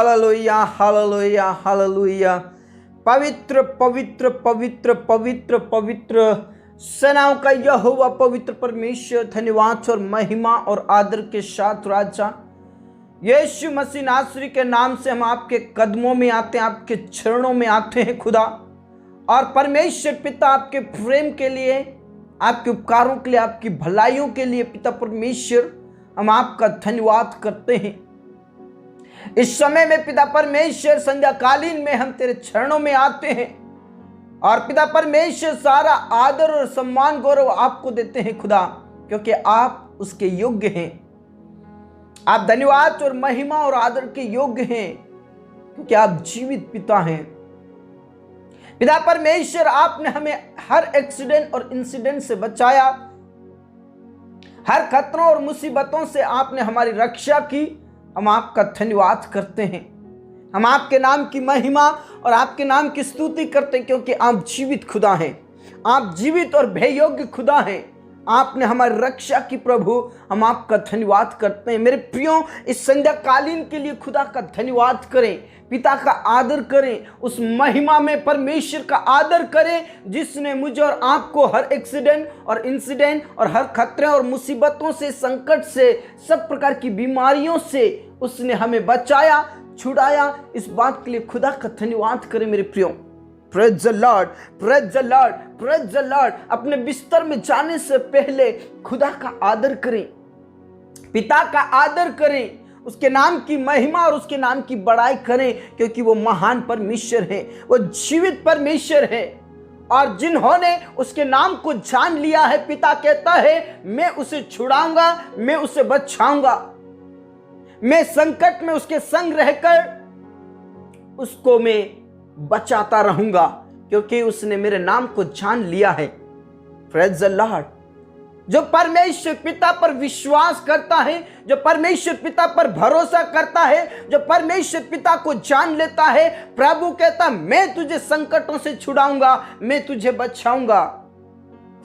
Hallelujah hallelujah hallelujah. पवित्र पवित्र पवित्र पवित्र पवित्र सेनाओं का यहोवा पवित्र परमेश्वर, धन्यवाद और महिमा और आदर के साथ राजा यीशु मसीह नासरी के नाम से हम आपके कदमों में आते हैं, आपके चरणों में आते हैं खुदा। और परमेश्वर पिता, आपके प्रेम के लिए, आपके उपकारों के लिए, आपकी भलाइयों के लिए पिता परमेश्वर हम आपका धन्यवाद करते हैं। इस समय में पिता परमेश्वर संध्याकालीन में हम तेरे चरणों में आते हैं और पिता परमेश्वर सारा आदर और सम्मान गौरव आपको देते हैं खुदा, क्योंकि आप उसके योग्य हैं। आप धन्यवाद और महिमा और आदर के योग्य हैं, क्योंकि आप जीवित पिता हैं। पिता परमेश्वर, आपने हमें हर एक्सीडेंट और इंसिडेंट से बचाया, हर खतरों और मुसीबतों से आपने हमारी रक्षा की। हम आपका धन्यवाद करते हैं। हम आपके नाम की महिमा और आपके नाम की स्तुति करते हैं, क्योंकि आप जीवित खुदा हैं। आप जीवित और भय योग्य खुदा हैं। आपने हमारी रक्षा की प्रभु, हम आपका धन्यवाद करते हैं। मेरे प्रियो, इस संध्याकालीन के लिए खुदा का धन्यवाद करें, पिता का आदर करें, उस महिमा में परमेश्वर का आदर करें जिसने मुझे और आपको हर एक्सीडेंट और इंसिडेंट और हर खतरे और मुसीबतों से, संकट से, सब प्रकार की बीमारियों से उसने हमें बचाया, छुड़ाया। इस बात के लिए खुदा का धन्यवाद करें मेरे प्रियो। Praise the Lord, praise the Lord, praise the Lord. अपने बिस्तर में जाने से पहले खुदा का आदर करें, पिता का आदर करें, उसके नाम की महिमा और उसके नाम की बड़ाई करें, क्योंकि वो महान परमेश्वर है, वो जीवित परमेश्वर है। और जिन्होंने उसके नाम को जान लिया है, पिता कहता है मैं उसे छुड़ाऊंगा, मैं उसे बचाऊंगा, मैं संकट में उसके संग रहकर उसको मैं बचाता रहूंगा, क्योंकि उसने मेरे नाम को जान लिया है। Praise the Lord. जो परमेश्वर पिता पर विश्वास करता है, जो परमेश्वर पिता पर भरोसा करता है, जो परमेश्वर पिता को जान लेता है, प्रभु कहता मैं तुझे संकटों से छुड़ाऊंगा, मैं तुझे बचाऊंगा।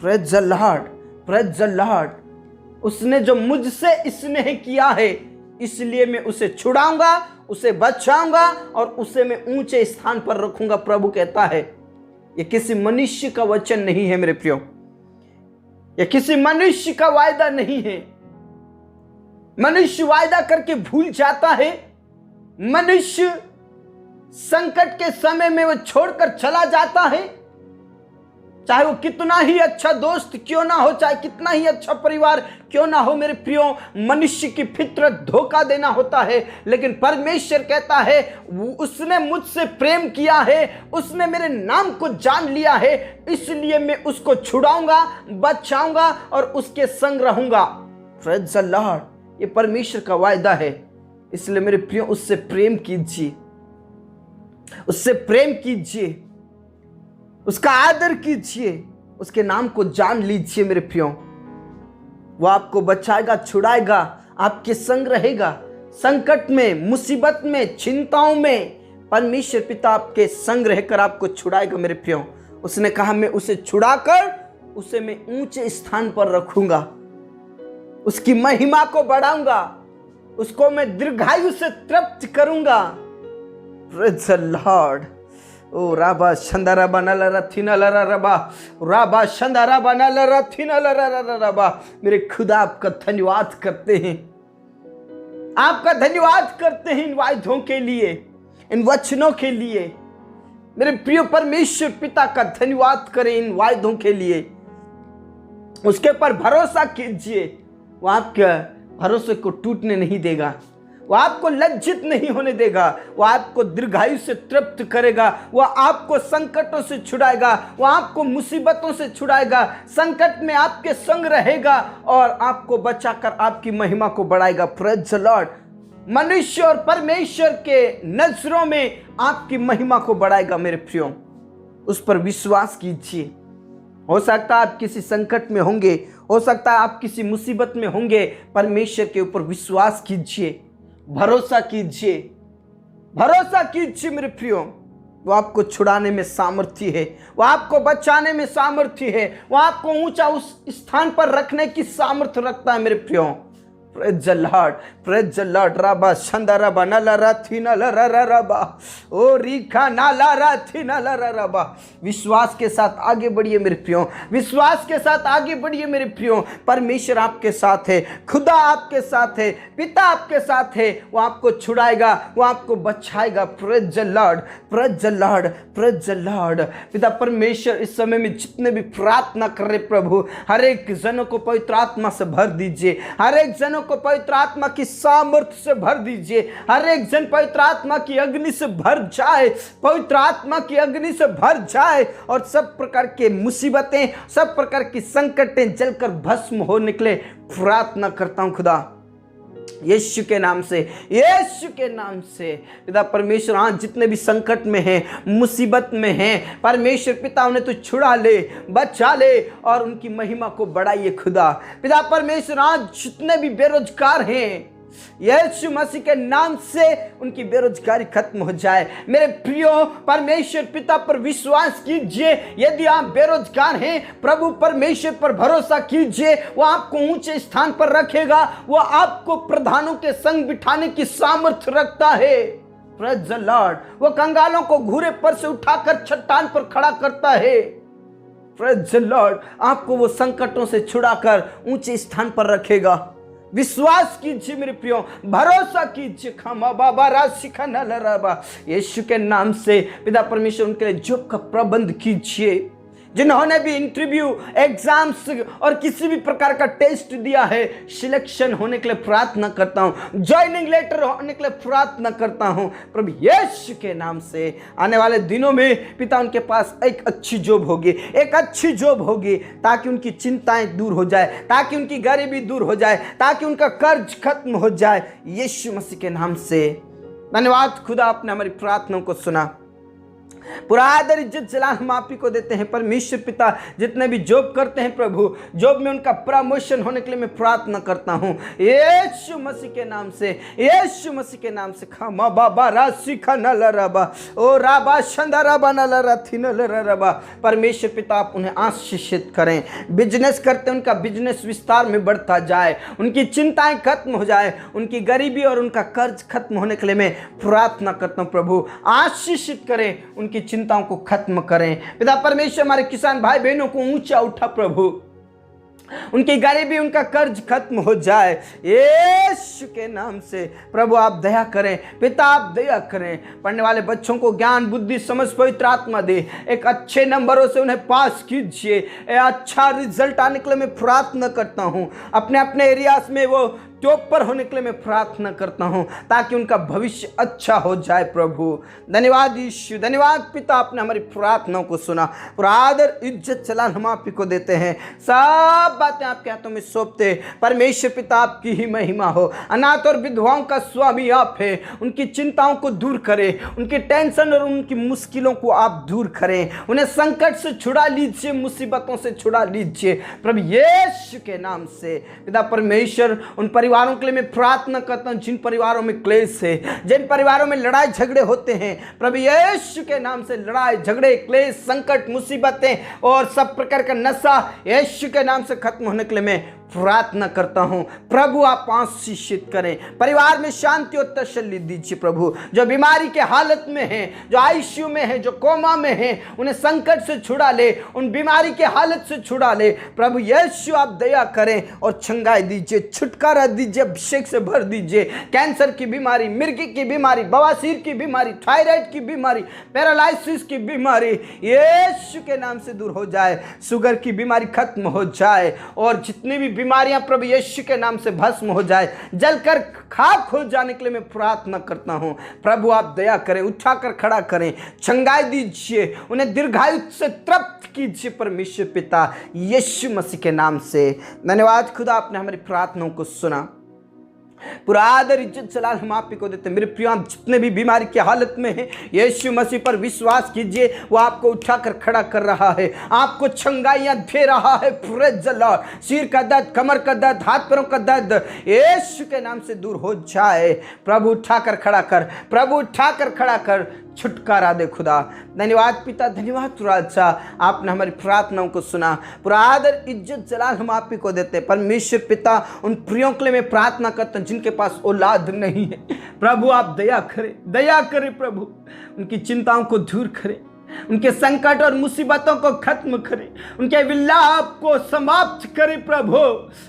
Praise the Lord, praise the Lord. उसने जो मुझसे स्नेह किया है, इसलिए मैं उसे छुड़ाऊंगा, उसे बचाऊंगा और उसे मैं ऊंचे स्थान पर रखूंगा। प्रभु कहता है। यह किसी मनुष्य का वचन नहीं है मेरे प्रियो, यह किसी मनुष्य का वायदा नहीं है। मनुष्य वायदा करके भूल जाता है, मनुष्य संकट के समय में वो छोड़कर चला जाता है। चाहे वो कितना ही अच्छा दोस्त क्यों ना हो, चाहे कितना ही अच्छा परिवार क्यों ना हो मेरे प्रियो, मनुष्य की फितरत धोखा देना होता है। लेकिन परमेश्वर कहता है उसने मुझसे प्रेम किया है, उसने मेरे नाम को जान लिया है, इसलिए मैं उसको छुड़ाऊंगा, बचाऊंगा और उसके संग रहूंगा। Praise the Lord. ये परमेश्वर का वायदा है। इसलिए मेरे प्रियो, उससे प्रेम कीजिए, उससे प्रेम कीजिए, उसका आदर कीजिए, उसके नाम को जान लीजिए मेरे प्रियो। वो आपको बचाएगा, छुड़ाएगा, आपके संग रहेगा। संकट में, मुसीबत में, चिंताओं में परमेश्वर पिता आपके संग रहकर आपको छुड़ाएगा मेरे प्रियो। उसने कहा मैं उसे छुड़ाकर उसे मैं ऊंचे स्थान पर रखूंगा, उसकी महिमा को बढ़ाऊंगा, उसको मैं दीर्घायु से तृप्त करूंगा। Praise the Lord. ओ राबा शंदारा बनाला रथिना लरा रबा, राबा शंदारा बनाला रथिना लरा रबा। मेरे खुदा आपका धन्यवाद करते हैं, आपका धन्यवाद करते हैं इन वायदों के लिए, इन वचनों के लिए। मेरे प्रिय परमेश्वर पिता का धन्यवाद करें इन वायदों के लिए। उसके पर भरोसा कीजिए, वो आपके भरोसे को टूटने नहीं देगा, वो आपको लज्जित नहीं होने देगा, वो आपको दीर्घायु से तृप्त करेगा, वो आपको संकटों से छुड़ाएगा, वो आपको मुसीबतों से छुड़ाएगा, संकट में आपके संग रहेगा और आपको बचाकर आपकी महिमा को बढ़ाएगा। Praise the Lord. मनुष्य और परमेश्वर के नजरों में आपकी महिमा को बढ़ाएगा मेरे प्रियो। उस पर विश्वास कीजिए। हो सकता है आप किसी संकट में होंगे, हो सकता है आप किसी मुसीबत में होंगे, परमेश्वर के ऊपर विश्वास कीजिए, भरोसा कीजिए, भरोसा कीजिए मेरे प्रियो। वो आपको छुड़ाने में सामर्थ्य है, वो आपको बचाने में सामर्थ्य है, वो आपको ऊंचा उस स्थान पर रखने की सामर्थ्य रखता है मेरे प्रियो। Praise the Lord, praise the Lord. Rava Shanda रबा नला राथी नला रबा ओ रीखा नाला राथी नला रबा। विश्वास के साथ आगे बढ़िए मेरे प्रियो, विश्वास के साथ आगे बढ़िए मेरे प्रियो। परमेश्वर आपके साथ है, खुदा आपके साथ है, पिता आपके साथ है। वो आपको छुड़ाएगा, वो आपको बचाएगा। Praise the Lord, praise the Lord, praise the Lord. पिता परमेश्वर इस समय में जितने भी प्रार्थना कर रहे प्रभु, हर एक जनों को पवित्र आत्मा से भर दीजिए, हर एक जनों को पवित्र आत्मा की सामर्थ्य से भर दीजिए। हर एक जन पवित्र आत्मा की अग्नि से भर जाए, पवित्र आत्मा की अग्नि से भर जाए और सब प्रकार के मुसीबतें, सब प्रकार की संकटें जलकर भस्म हो निकले। प्रार्थना करता हूं खुदा यीशु के नाम से, यीशु के नाम से। पिता परमेश्वर आज जितने भी संकट में हैं, मुसीबत में हैं, परमेश्वर पिता उन्हें तो छुड़ा ले, बचा ले और उनकी महिमा को बढ़ाइए खुदा। पिता परमेश्वर आज जितने भी बेरोजगार हैं, यीशु मसीह के नाम से उनकी बेरोजगारी खत्म हो जाए। मेरे प्रियो परमेश्वर पिता पर विश्वास कीजिए। यदि आप बेरोजगार हैं, प्रभु परमेश्वर पर भरोसा कीजिए, वो आपको ऊंचे स्थान पर रखेगा। वो आपको प्रधानों के संग बिठाने की सामर्थ्य रखता है। Praise the Lord. वो कंगालों को घूरे पर से उठाकर चट्टान पर खड़ा करता है। Praise the Lord. आपको वो संकटों से छुड़ाकर ऊंचे स्थान पर रखेगा। विश्वास कीजिए मेरे प्रियो, भरोसा कीजिए। खमा बाबा राशिखा नलरबा। यीशु के नाम से पिता परमेश्वर उनके लिए जॉब का प्रबंध कीजिए। जिन्होंने भी इंटरव्यू, एग्जाम्स और किसी भी प्रकार का टेस्ट दिया है, सिलेक्शन होने के लिए प्रार्थना करता हूं, ज्वाइनिंग लेटर होने के लिए प्रार्थना करता हूं प्रभु यीशु के नाम से। आने वाले दिनों में पिता उनके पास एक अच्छी जॉब होगी, एक अच्छी जॉब होगी, ताकि उनकी चिंताएं दूर हो जाए, ताकि उनकी गरीबी दूर हो जाए, ताकि उनका कर्ज खत्म हो जाए यीशु मसीह के नाम से। धन्यवाद खुदा, आपने हमारी प्रार्थनाओं को सुना। पूरा आदर इज्जत जलाल हम आप ही को देते हैं। परमेश्वर पिता जितने भी जॉब करते हैं प्रभु, जॉब में उनका प्रमोशन होने के लिए मैं प्रार्थना करता हूं यीशु मसीह के नाम से, यीशु मसीह के नाम से। खमा बाबा राशि खनलरबा ओ राबा शंदरबा नलरथि नलरबा। परमेश्वर पिता आप उन्हें आशीषित करें, बिजनेस करते उनका बिजनेस विस्तार में बढ़ता जाए, उनकी चिंताएं खत्म हो जाए, उनकी गरीबी और उनका कर्ज खत्म होने के लिए मैं प्रार्थना करता हूं प्रभु। आशीषित करें, उनकी चिंताओं को खत्म करें। पिता परमेश्वर हमारे किसान भाई बहनों को ऊंचा उठा प्रभु, उनकी गरीबी, उनका कर्ज खत्म हो जाए यीशु के नाम से। प्रभु आप दया करें, पिता आप दया करें। पढ़ने वाले बच्चों को ज्ञान, बुद्धि, समझ, पवित्र आत्मा दे। एक अच्छे नंबरों से उन्हें पास कीजिए, अच्छा रिजल्ट आने के लिए मैं प्रार्थना करता हूं। अपने अपने एरियाज में वो टॉप पर होने के लिए मैं प्रार्थना करता हूं, ताकि उनका भविष्य अच्छा हो जाए प्रभु। धन्यवाद यीशु, धन्यवाद पिता, आपने हमारी प्रार्थनाओं को सुना। पूरा आदर इज्जत चलान हम आप ही को देते हैं। सब बातें आपके हाथों में सौंपते। परमेश्वर पिता आपकी ही महिमा हो। अनाथ और विधवाओं का स्वामी आप है, उनकी चिंताओं को दूर करें, उनकी टेंशन और उनकी मुश्किलों को आप दूर करें। उन्हें संकट से छुड़ा लीजिए, मुसीबतों से छुड़ा लीजिए प्रभु यीशु के नाम से। पिता परमेश्वर उन परिवारों के लिए मैं प्रार्थना करता हूं जिन परिवारों में क्लेश है, जिन परिवारों में लड़ाई झगड़े होते हैं प्रभु यीशु के नाम से। लड़ाई झगड़े, क्लेश, संकट, मुसीबतें और सब प्रकार का नशा यीशु के नाम से खत्म होने के लिए मैं प्रार्थना करता हूं। प्रभु आप आशीषित करें, परिवार में शांति और तसल्ली दीजिए प्रभु। जो बीमारी के हालत में है, जो आईसीयू में है, जो कोमा में है, उन्हें संकट से छुड़ा ले, उन बीमारी के हालत से छुड़ा ले प्रभु यीशु। आप दया करें और छंगाई दीजिए, छुटकारा दीजिए, अभिषेक से भर दीजिए। कैंसर की बीमारी, मिर्गी की बीमारी, बवासीर की बीमारी, थायराइड की बीमारी, पैरालिसिस की बीमारी यीशु के नाम से दूर हो जाए। शुगर की बीमारी खत्म हो जाए और जितनी भी बीमारियां प्रभु यीशु के नाम से भस्म हो जाए, जलकर खाक हो जाने के लिए मैं प्रार्थना करता हूं। प्रभु आप दया करें, उठाकर खड़ा करें, छंगाई दीजिए, उन्हें दीर्घायु से तृप्त कीजिए परमेश्वर पिता यीशु मसीह के नाम से। धन्यवाद खुदा, आपने हमारी प्रार्थनाओं को सुना। पूरा आदर इज्जत सलाम हम आप ही को देते हैं। मेरे प्रिय, आप जितने भी बीमारी की हालत में हैं, यीशु मसीह पर विश्वास कीजिए, वो आपको उठाकर खड़ा कर रहा है, आपको छंगाइयां दे रहा है। Praise the Lord. सिर का दर्द, कमर का दर्द, हाथ पैरों का दर्द यीशु के नाम से दूर हो जाए। प्रभु उठाकर खड़ा कर, प्रभु उठाकर खड़ा कर, छुटकारा दे खुदा। धन्यवाद पिता, धन्यवाद राजा, आपने हमारी प्रार्थनाओं को सुना। पूरा आदर इज्जत जलाल हम आप ही को देते। परमेश्वर पिता, उन प्रियों के लिए मैं प्रार्थना करता हूँ जिनके पास औलाद नहीं है, प्रभु आप दया करें, दया करें प्रभु, उनकी चिंताओं को दूर करें, उनके संकट और मुसीबतों को खत्म करें, उनके विलाप को समाप्त करें प्रभु।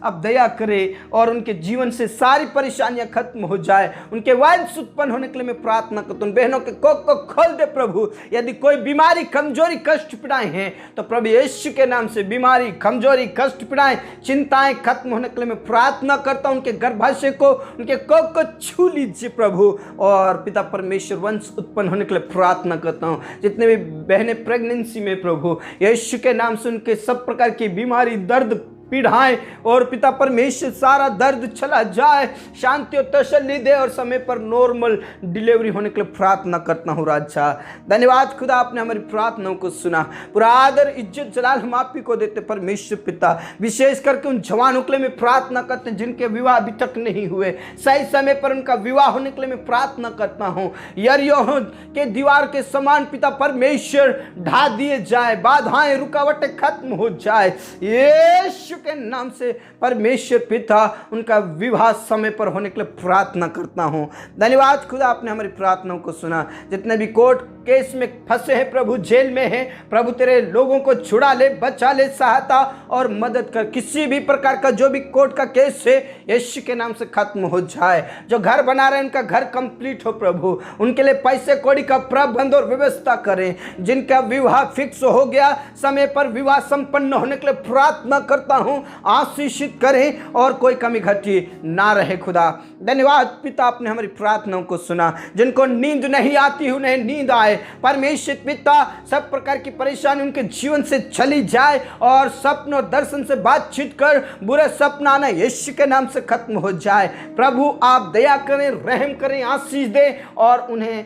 अब दया करें और उनके जीवन से सारी परेशानियां खत्म हो जाए। उनके वंश उत्पन्न होने के लिए मैं प्रार्थना करता हूँ। बहनों के कोख को खोल दे प्रभु। यदि कोई बीमारी, कमजोरी, कष्ट पीड़ाएं हैं तो प्रभु यीशु के नाम से बीमारी, कमजोरी, कष्ट पीड़ाएं, चिंताएं खत्म होने के लिए मैं प्रार्थना करता हूँ। उनके गर्भाशय को, उनके कोख को छू लीजिए प्रभु। और पिता परमेश्वर, वंश उत्पन्न होने के लिए प्रार्थना करता हूँ। जितने भी बहनें प्रेगनेंसी में प्रभु यीशु के नाम से उनके सब प्रकार की बीमारी, दर्द, पीड़ाएं और पिता परमेश्वर सारा दर्द चला जाए, शांति और तसल्ली दे और समय पर नॉर्मल डिलीवरी होने के लिए प्रार्थना करता हूँ राजा। धन्यवाद खुदा, आपने हमारी प्रार्थनाओं को सुना। पूरा आदर इज्जत जलाल हम आप ही को देते परमेश्वर पिता। विशेष करके उन जवानों के लिए मैं प्रार्थना करते हैं जिनके विवाह अभी तक नहीं हुए, सही समय पर उनका विवाह होने के लिए मैं प्रार्थना करता हूँ। यरीहो के दीवार के समान पिता परमेश्वर ढा दिए जाए, बाधाएं, रुकावटें खत्म हो जाए यीशु के नाम से। परमेश्वर पिता, उनका विवाह समय पर होने के लिए प्रार्थना करता हूं। धन्यवाद खुदा, आपने हमारी प्रार्थनाओं को सुना। जितने भी कोर्ट केस में फंसे हैं प्रभु, जेल में हैं प्रभु, तेरे लोगों को छुड़ा ले, बचा ले, सहायता और मदद कर। किसी भी प्रकार का जो भी कोर्ट का केस है यीशु के नाम से खत्म हो जाए। जो घर बना रहे हैं उनका घर कंप्लीट हो प्रभु। उनके लिए पैसे कौड़ी का प्रबंध और व्यवस्था करें। जिनका विवाह फिक्स हो गया, समय पर विवाह संपन्न होने के लिए प्रार्थना करता हूं। आशीषित करें और कोई कमी घटी ना रहे खुदा। धन्यवाद पिता, आपने हमारी प्रार्थनाओं को सुना। जिनको नींद नहीं आती उन्हें नींद आए परमेश्वर पिता। सब प्रकार की परेशानी उनके जीवन से चली जाए और स्वप्न और दर्शन से बातचीत कर बुरे सपना आना यीशु के नाम से खत्म हो जाए। प्रभु आप दया करें, रहम करें, आशीष दें और उन्हें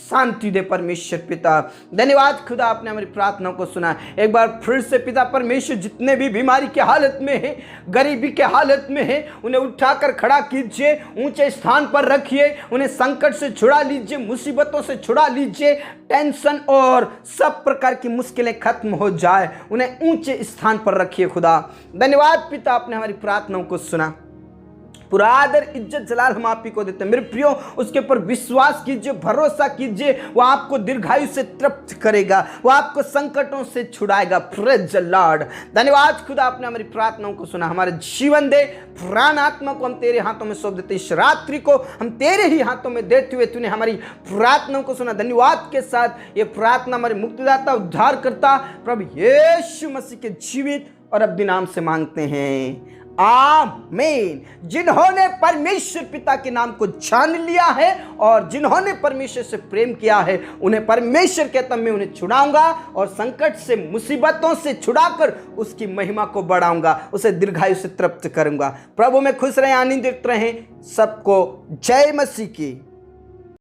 शांति दे परमेश्वर पिता। धन्यवाद खुदा, आपने हमारी प्रार्थनाओं को सुना। एक बार फिर से पिता परमेश्वर, जितने भी बीमारी के हालत में हैं, गरीबी के हालत में हैं, उन्हें उठाकर खड़ा कीजिए, ऊंचे स्थान पर रखिए। उन्हें संकट से छुड़ा लीजिए, मुसीबतों से छुड़ा लीजिए, टेंशन और सब प्रकार की मुश्किलें खत्म हो जाए। उन्हें ऊंचे स्थान पर रखिए खुदा। धन्यवाद पिता, आपने हमारी प्रार्थनाओं को सुना। पूरा आदर इज्जत जलाल हम आप ही को देते हैं। मेरे प्रियो, उसके ऊपर विश्वास कीजिए, भरोसा कीजिए। वो आपको दीर्घायु से तृप्त करेगा, वो आपको संकटों से छुड़ाएगा। Praise the Lord. धन्यवाद खुदा, आपने हमारी प्रार्थनाओं को सुना। हमारे जीवन दे, प्राण आत्मा को हम तेरे हाथों में सौंप देते। इस रात्रि को हम तेरे ही हाथों में देते हुए तूने हमारी प्रार्थनाओं को सुना। धन्यवाद के साथ ये प्रार्थना हमारे मुक्तिदाता, उद्धारकर्ता प्रभु यीशु मसीह के जीवित और अब्दी नाम से मांगते हैं, आमीन। जिन्होंने परमेश्वर पिता के नाम को जान लिया है और जिन्होंने परमेश्वर से प्रेम किया है, उन्हें परमेश्वर कहता मैं उन्हें छुड़ाऊंगा और संकट से, मुसीबतों से छुड़ाकर उसकी महिमा को बढ़ाऊंगा, उसे दीर्घायु से तृप्त करूंगा। प्रभु में खुश रहें, आनंदित रहें। सबको जय मसीह की।